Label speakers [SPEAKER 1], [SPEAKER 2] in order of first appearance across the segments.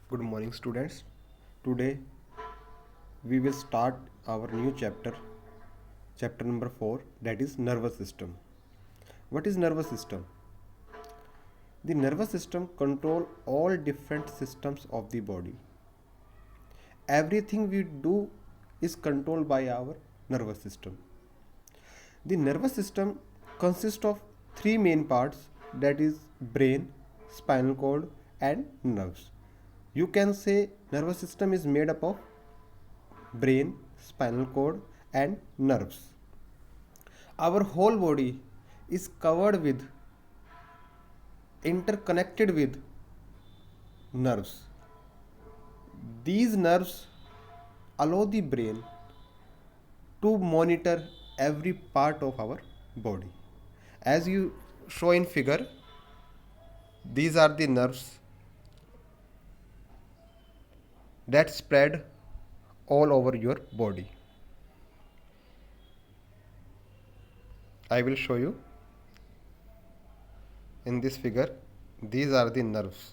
[SPEAKER 1] Good morning, students. Today we will start our new chapter number 4, that is nervous system. What is nervous system? The nervous system control all different systems of the body. Everything we do is controlled by our nervous system. The nervous system consists of three main parts, that is brain, spinal cord and nerves. You can say nervous system is made up of brain, spinal cord and nerves. Our whole body is covered with, interconnected with nerves. These nerves allow the brain to monitor every part of our body. As you show in figure, these are the nerves that spread all over your body. I will show you in this figure. These are the nerves.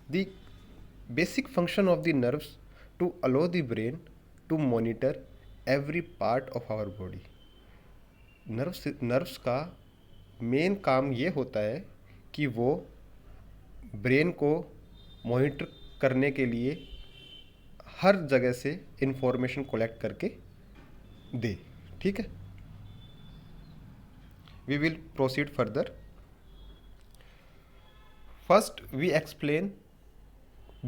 [SPEAKER 1] The basic function of the nerves to allow the brain to monitor every part of our body. Nerves का main काम ये होता है कि वो brain को monitor करने के लिए हर जगह से इंफॉर्मेशन कलेक्ट करके दे. ठीक है, we will proceed further. First we explain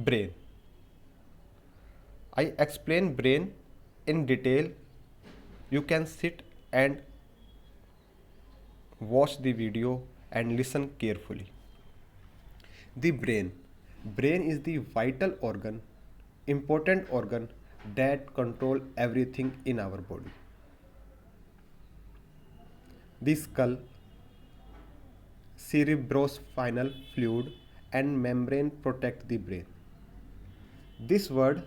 [SPEAKER 1] brain. I explain brain in detail. You can sit and watch the video and listen carefully. The brain. Brain is the vital organ, important organ that control everything in our body. The skull, cerebrospinal fluid and membrane protect the brain. This word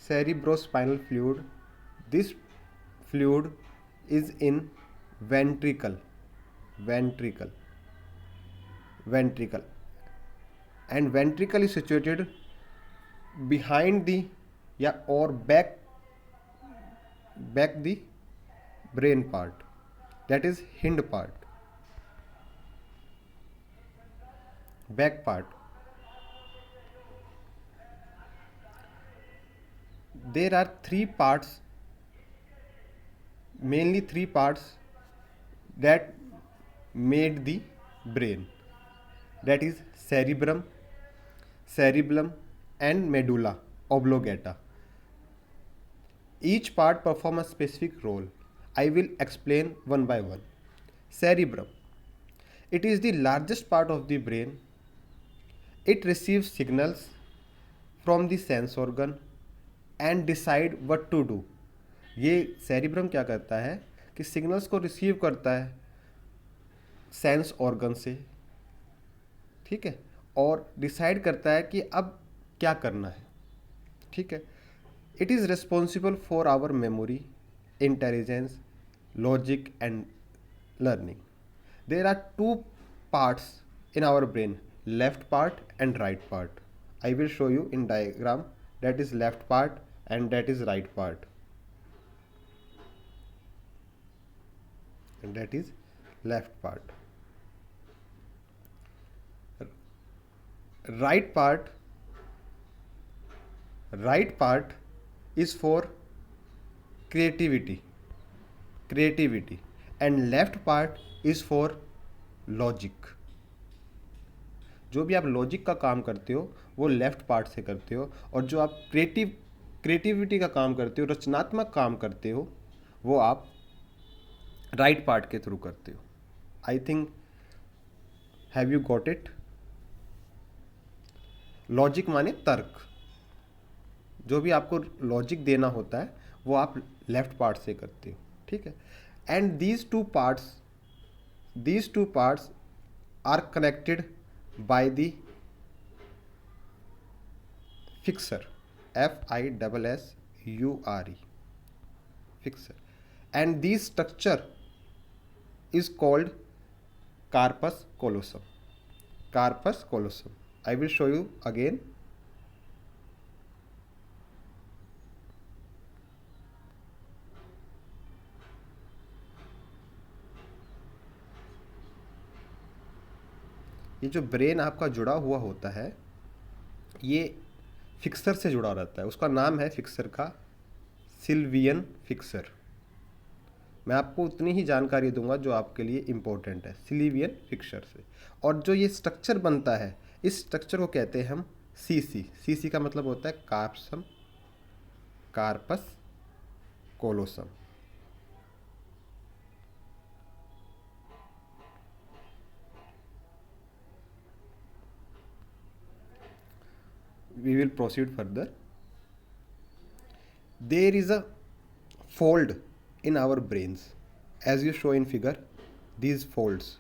[SPEAKER 1] cerebrospinal fluid, this fluid is in ventricle and ventricle is situated behind the or back the brain part, that is hind part, back part. There are three parts, mainly three parts that made the brain, that is cerebrum and medulla oblongata. Each part performs a specific role. I will explain one by one. Cerebrum, it is the largest part of the brain. It receives signals from the sense organ and decide what to do. ये cerebrum क्या करता है कि signals को receive करता है sense organ से, ठीक है, और डिसाइड करता है कि अब क्या करना है. ठीक है, it is responsible for our memory, intelligence, logic and learning. There are two parts in our brain, left part and right part. I will show you in diagram, that is left part and that is right part, and that is left part. Right part is for creativity and left part is for logic. जो भी आप logic का काम करते हो वो left part से करते हो, और जो आप क्रिएटिविटी का काम करते हो, रचनात्मक काम करते हो, वो आप राइट पार्ट के थ्रू करते हो. I think have you got it. Logic माने तर्क. जो भी आपको लॉजिक देना होता है वो आप लेफ्ट पार्ट से करते हो. ठीक है, and these two parts are connected by the fixer, FISSURE, fixer, and this structure is called corpus callosum. Carpus callosum. I will show you again. ये जो ब्रेन आपका जुड़ा हुआ होता है, ये फिक्सर से जुड़ा रहता है. उसका नाम है फिक्सर का सिल्वियन फिक्सर. मैं आपको उतनी ही जानकारी दूंगा जो आपके लिए इम्पोर्टेंट है सिल्वियन फिक्सर से. और जो ये स्ट्रक्चर बनता है, इस स्ट्रक्चर को कहते हैं हम सीसी. सीसी का मतलब होता है कार्पसम, corpus कोलोसम. We will proceed further. There is a fold in our brains, as you show in figure. These folds.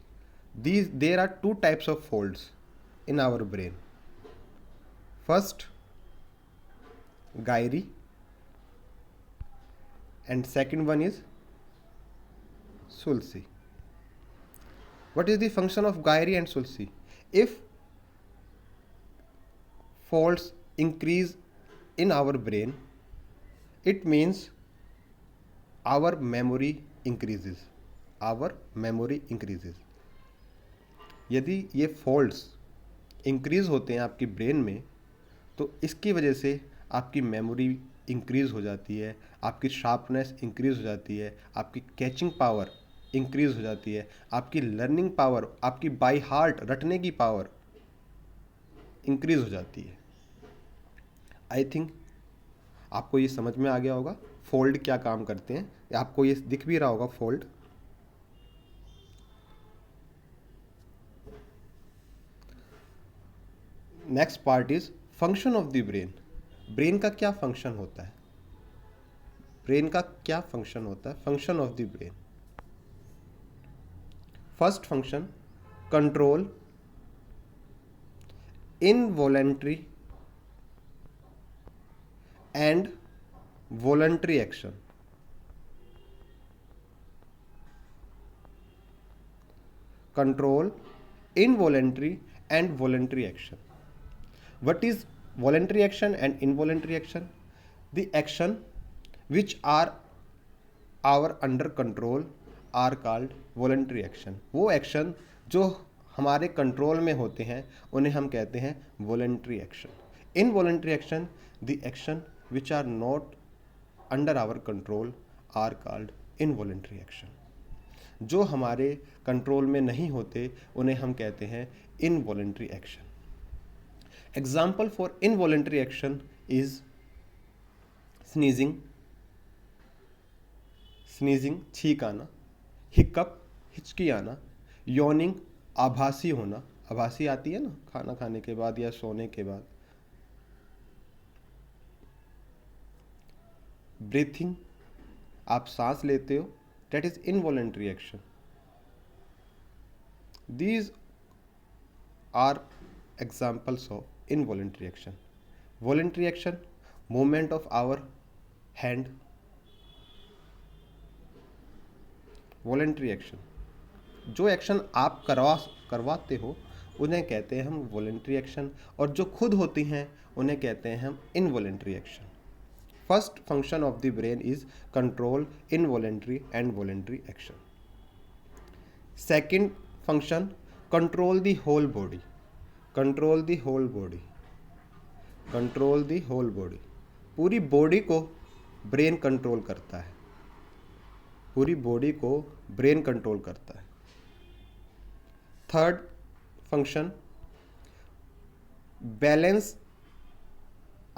[SPEAKER 1] There are two types of folds in our brain. First, gyri, and second one is sulci. What is the function of gyri and sulci? If folds increase in our brain, it means our memory increases. Our memory increases. यदि ये folds increase होते हैं आपकी brain में, तो इसकी वजह से आपकी मेमोरी इंक्रीज हो जाती है, आपकी शार्पनेस इंक्रीज हो जाती है, आपकी कैचिंग पावर इंक्रीज हो जाती है, आपकी लर्निंग पावर, आपकी बाय हार्ट रटने की पावर इंक्रीज हो जाती है. आई थिंक आपको ये समझ में आ गया होगा फोल्ड क्या काम करते हैं. आपको ये दिख भी रहा होगा fold. Next part is function of the brain. Brain का क्या फंक्शन होता है? ब्रेन का क्या फंक्शन होता है? Function of the brain. First function, control involuntary and voluntary action. Control involuntary and voluntary action. What is voluntary action and involuntary action? The action which are our under control are called voluntary action. वो action जो हमारे control में होते हैं उन्हें हम कहते हैं voluntary action. Involuntary action, the action which are not under our control are called involuntary action. जो हमारे कंट्रोल में नहीं होते उन्हें हम कहते हैं involuntary action. Example for involuntary action is sneezing, sneezing छींक आना, हिकअप हिचकी आना, यॉनिंग आभासी होना, आभासी आती है ना खाना खाने के बाद या सोने के बाद, ब्रीथिंग आप सांस लेते हो, that is involuntary action. These are examples of involuntary action. Voluntary action, movement of our hand. Voluntary action, जो एक्शन आप करवाते हो उन्हें कहते हैं हम वॉलेंट्री एक्शन, और जो खुद होती हैं उन्हें कहते हैं हम involuntary action. First function of the brain is control involuntary and voluntary action. Second function, control the whole body. Control the whole body. Control the whole body. पूरी बॉडी को ब्रेन कंट्रोल करता है. पूरी बॉडी को brain control करता है. Third function, balance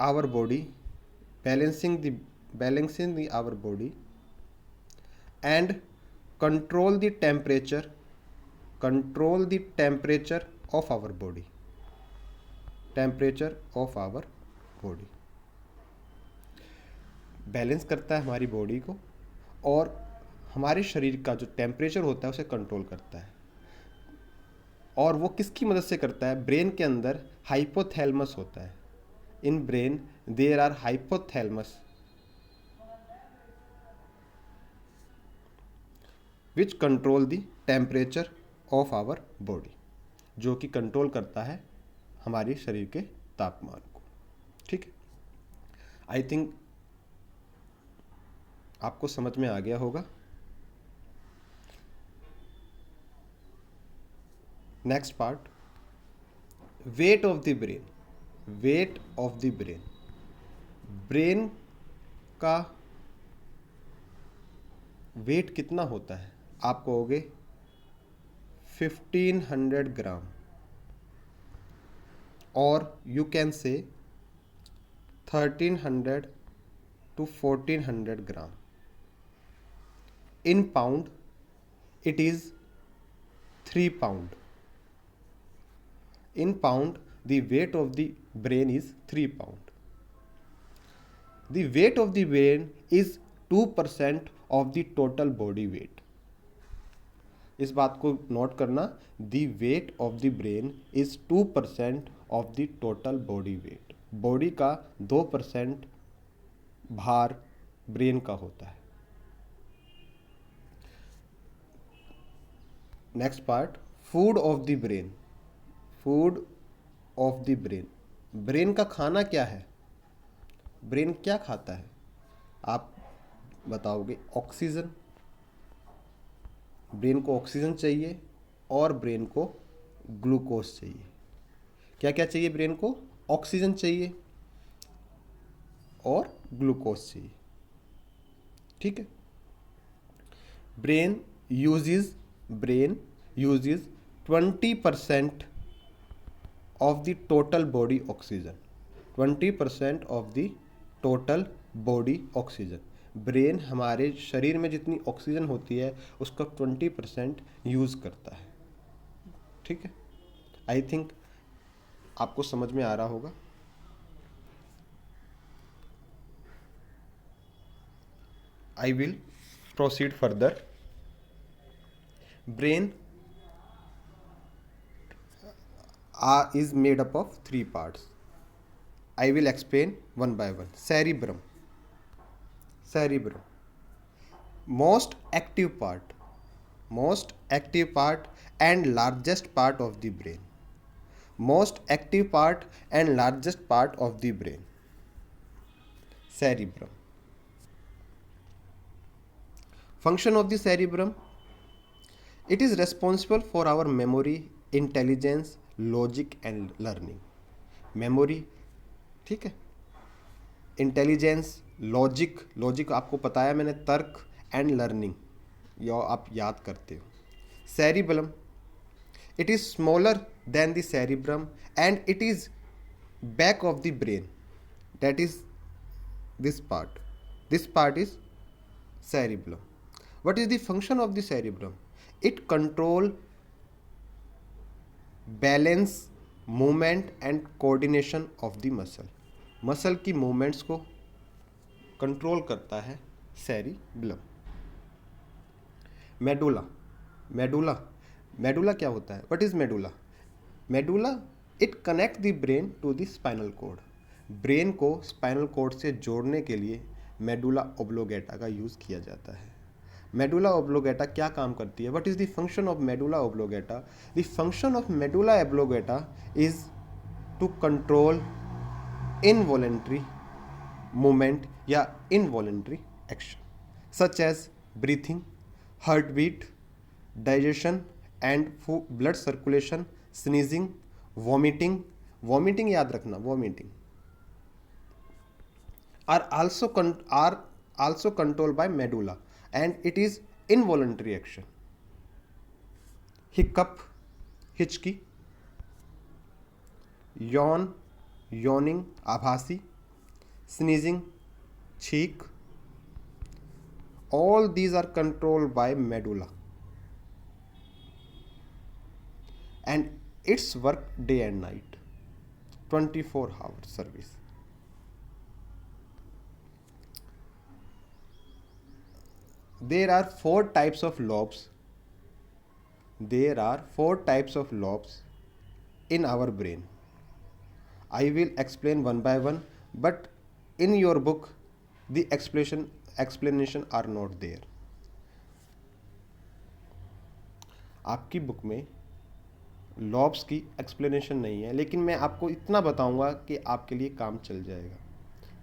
[SPEAKER 1] our body, balancing our body, and control the temperature of our body. Temperature of our body. Balance करता है हमारी बॉडी को और हमारे शरीर का जो टेम्परेचर होता है उसे कंट्रोल करता है. और वो किसकी मदद से करता है? ब्रेन के अंदर हाइपोथैलेमस होता है. In brain there are hypothalamus which control the temperature of our body, जो कि कंट्रोल करता है हमारे शरीर के तापमान को। ठीक है, आई थिंक आपको समझ में आ गया होगा। Next part, weight of the brain. Weight of the brain, brain का वेट कितना होता है? आप कहोगे 1500 ग्राम, और you can say 1300 to 1400 gram. In pound it is 3 pound. In pound, the weight of the brain is 3 pound. The weight of the brain is 2% of the total body weight. इस बात को note करना, the weight of the brain is 2% of the total body weight. Body का 2% भार brain का होता है। Next part, food of the brain. Food of the brain, brain का खाना क्या है? ब्रेन क्या खाता है? आप बताओगे ऑक्सीजन। ब्रेन को ऑक्सीजन चाहिए और ब्रेन को ग्लूकोज चाहिए। क्या क्या चाहिए ब्रेन को? ऑक्सीजन चाहिए और ग्लूकोज चाहिए। ठीक है, brain uses 20% of the total body oxygen. 20% of the total body oxygen. Brain हमारे शरीर में जितनी ऑक्सीजन होती है उसका 20% यूज़ करता है। ठीक है, आई थिंक आपको समझ में आ रहा होगा। I will proceed further. Brain is made up of 3 parts. I will explain one by one. Cerebrum. Most active part and largest part of the brain. Most active part and largest part of the brain. Cerebrum. Function of the cerebrum. It is responsible for our memory, intelligence, logic and learning. Memory, ठीक है, intelligence, logic आपको पता है मैंने, तर्क, and learning, यो आप याद करते हो। Cerebellum, it is smaller than the cerebrum and it is back of the brain, that is this part is cerebellum. What is the function of the cerebrum? It control balance, movement and coordination of the muscle की movements को control करता है cerebellum. Medulla क्या होता है? What is medulla? It connect the brain to the spinal cord. Brain को spinal cord से जोड़ने के लिए मेडुला ओब्लोगेटा का यूज़ किया जाता है। मेडुला ओब्लोगेटा क्या काम करती है? What is the function of medulla oblongata? The function of medulla oblongata is to control involuntary movement या involuntary action such as breathing, heart beat, digestion and blood circulation, sneezing, vomiting याद रखना, vomiting are also control by medulla and it is involuntary action. Hiccup, हिचकी, yawning, आभासी, sneezing, छींक, all these are controlled by medulla and its work day and night, 24-hour service. There are 4 types of lobes. In our brain. I will explain one by one, but in your book the explanation are not there. आपकी book में lobes की explanation नहीं है, लेकिन मैं आपको इतना बताऊंगा कि आपके लिए काम चल जाएगा।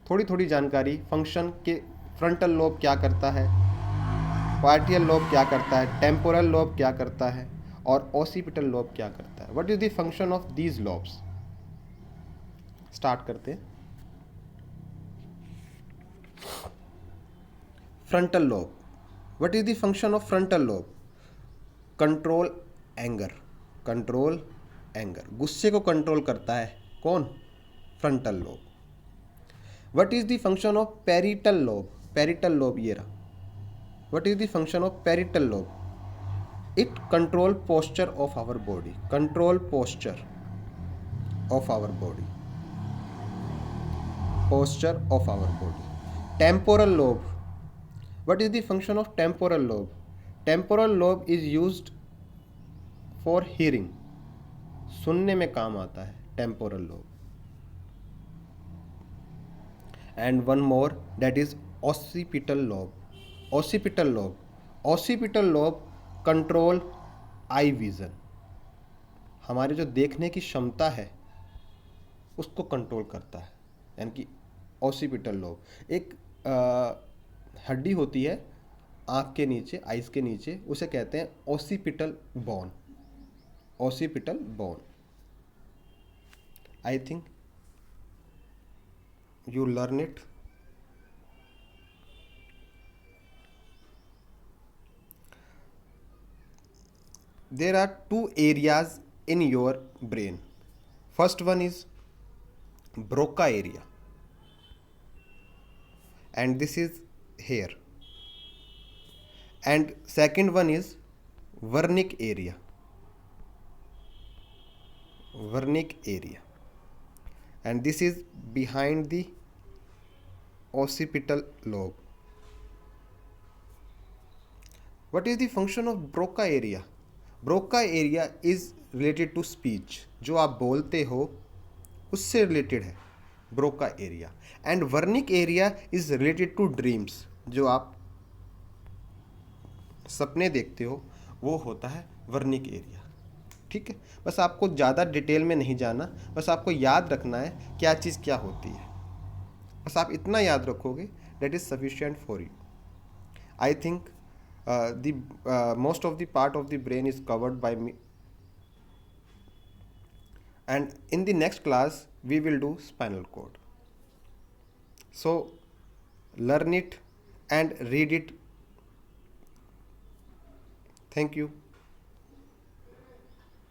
[SPEAKER 1] थोड़ी थोड़ी जानकारी, फंक्शन के फ्रंटल लोब क्या करता है, पार्टियल लोब क्या करता है, टेम्पोरल लोब क्या करता है, और ओसिपिटल लोब क्या करता है। What is the function of these lobes. Start करते हैं। Frontal lobe, what is the function of frontal lobe. Control anger, control anger, गुस्से को कंट्रोल करता है कौन, frontal lobe. What is the function of parietal lobe, parietal lobe ये रहा। What is the function of parietal lobe, it control posture of our body, control posture of our body, posture of our body. Temporal lobe, what is the function of temporal lobe, temporal lobe is used for hearing, सुनने में काम आता है temporal lobe. And one more, that is occipital lobe, occipital lobe, occipital lobe control eye vision, हमारे जो देखने की क्षमता है उसको कंट्रोल करता है। यानी कि ओसिपिटल लोब एक हड्डी होती है आँख के नीचे, आइस के नीचे, उसे कहते हैं occipital bone, occipital bone. I think you learn it. There are two areas in your brain. First one is Broca area, and this is here. And second one is Wernicke area, Wernicke area, and this is behind the occipital lobe. What is the function of Broca area? Broca area is related to speech, जो आप बोलते हो उससे related है Broca area. And Wernicke area is related to dreams, जो आप सपने देखते हो वो होता है वर्निक एरिया। ठीक है, बस आपको ज़्यादा डिटेल में नहीं जाना, बस आपको याद रखना है क्या चीज़ क्या होती है। बस आप इतना याद रखोगे, that is sufficient for you. I think the most of the part of the brain is covered by me, and in the next class we will do spinal cord. So learn it and read it. Thank you.